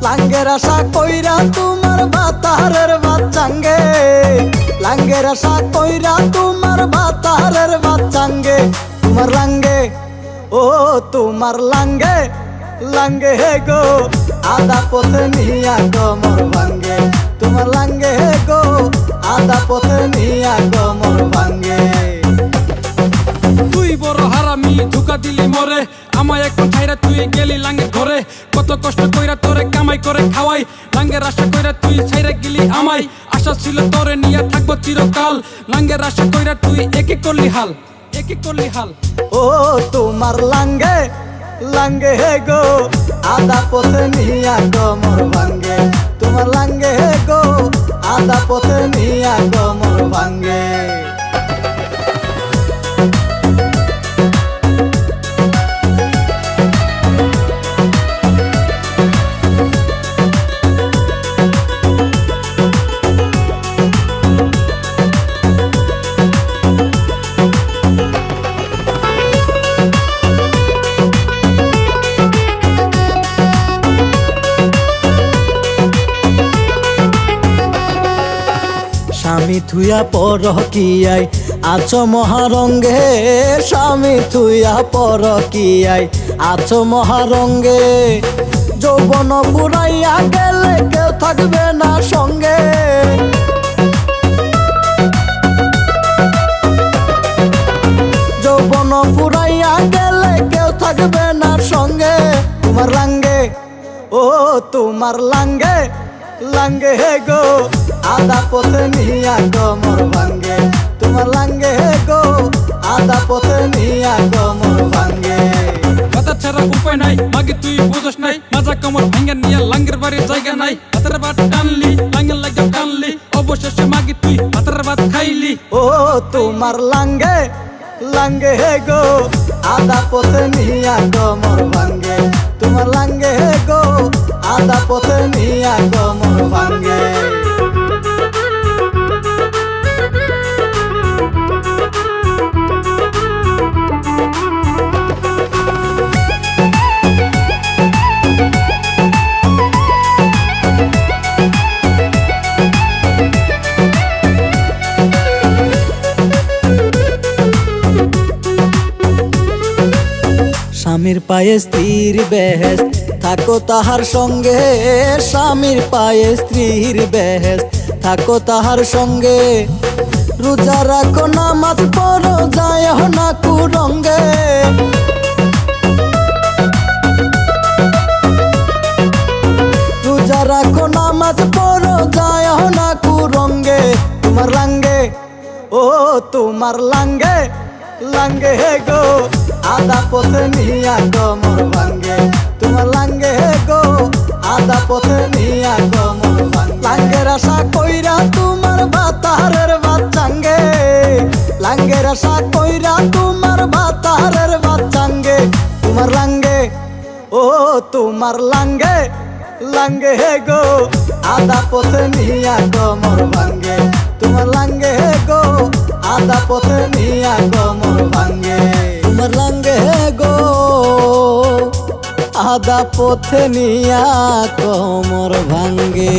লাঙ্গের আশা কইরা তোমার বাতারের বাচ্চাঙ্গে, লাঙ্গের আশা কইরা তোমার বাতারের বাচ্চাঙ্গে, তোমার লাঙ্গে ও তোমার লাঙ্গে লাঙ্গে গো আদা পথে নিয়া কমর ভাঙ্গে, তোমার লাঙ্গে গো আদা পথে নিয়া কমর ভাঙ্গে। তুই বড় হারামি ধোকা দিলি মরে, আমায় এখন ছাইরা তুই গেলি লাঙ্গের ঘরে। কত কষ্ট কইরা তোরে কামাই করে খাওয়াই, লাঙ্গের আশা কইরা তুই ছাইরা গেলি আমায়। আশা ছিল তোরে নিয়ে থাকবো চিরকাল, লাঙ্গের আশা কইরা তুই একই করলি হাল, একই করলি হাল। ও তোমার লাঙ্গে লাঙ্গে গো আদা পথে নিয়া কমর ভাঙ্গে, তোমার লাঙ্গে গো আদা পথে নিয়া কমর ভাঙ্গে। স্বামী থুয়া পর কিয়াই আছো মহারঙ্গে, স্বামী থুয়া পর কিয়াই আছো মহারঙ্গে। যৌবন পুরাইয়া গেলে কেউ থাকবে না সঙ্গে, যৌবন পুরাইয়া গেলে কেউ থাকবে না সঙ্গে। তোমার লাঙ্গে ও তোমার লাঙ্গে লাঙ্গে গো আদা পথে নিয়া কমর ভাঙ্গে, তোমার লাঙ্গে গো আদা পথে নিয়া কমর ভাঙ্গে। কথা ছাড়া উপায় নাই মাগে তুই বুঝস নাই, মাজা কমর ভাঙ্গা নিয়ে লাঙ্গের বাড়ির জায়গা নাই। হাতের ভাত টানলি লাঙ্গের লাগা টানলি, অবশেষে মাগে তুই হাতের ভাত খাইলি। ও তোমার লাঙ্গে লাঙ্গে গো আদা পথে নিয়া কমর ভাঙ্গে, তোমার লাঙ্গে গো আদা পথে নিয়া কমর ভাঙ্গে। স্বামীর পায়ে স্ত্রীর বেহেশত থাকো তাহার সঙ্গে, স্বামীর পায়ে স্ত্রীর বেহেশত থাকো তাহার সঙ্গে। রোজা রাখো নামাজ পড়ো যায় না কুরঙ্গে, রোজা রাখো নামাজ পড়ো যায় না কুরঙ্গে। তোমার লাঙ্গে ও তোমার লাঙ্গে লাঙ্গে গো আদা পথে নিয়া কমর ভাঙ্গে, তোমার লাঙ্গে গো আদা পথে নিয়া কমর ভাঙ্গে। লাঙ্গের আশা কইরা তোমার বাতারের বাচ্চাঙ্গে, লাঙ্গের আশা কইরা তোমার বাতারের বাচ্চাঙ্গে। তোমার লাঙ্গে ও তোমার লাঙ্গে লাঙ্গে গো আদা পথে নিয়া কমর ভাঙ্গে, তোমার লাঙ্গে গো আদা পথে নিয়া কমর ভাঙ্গে। তোমার লাঙ্গে গো আদা পথে নিয়া কমর ভাঙ্গে।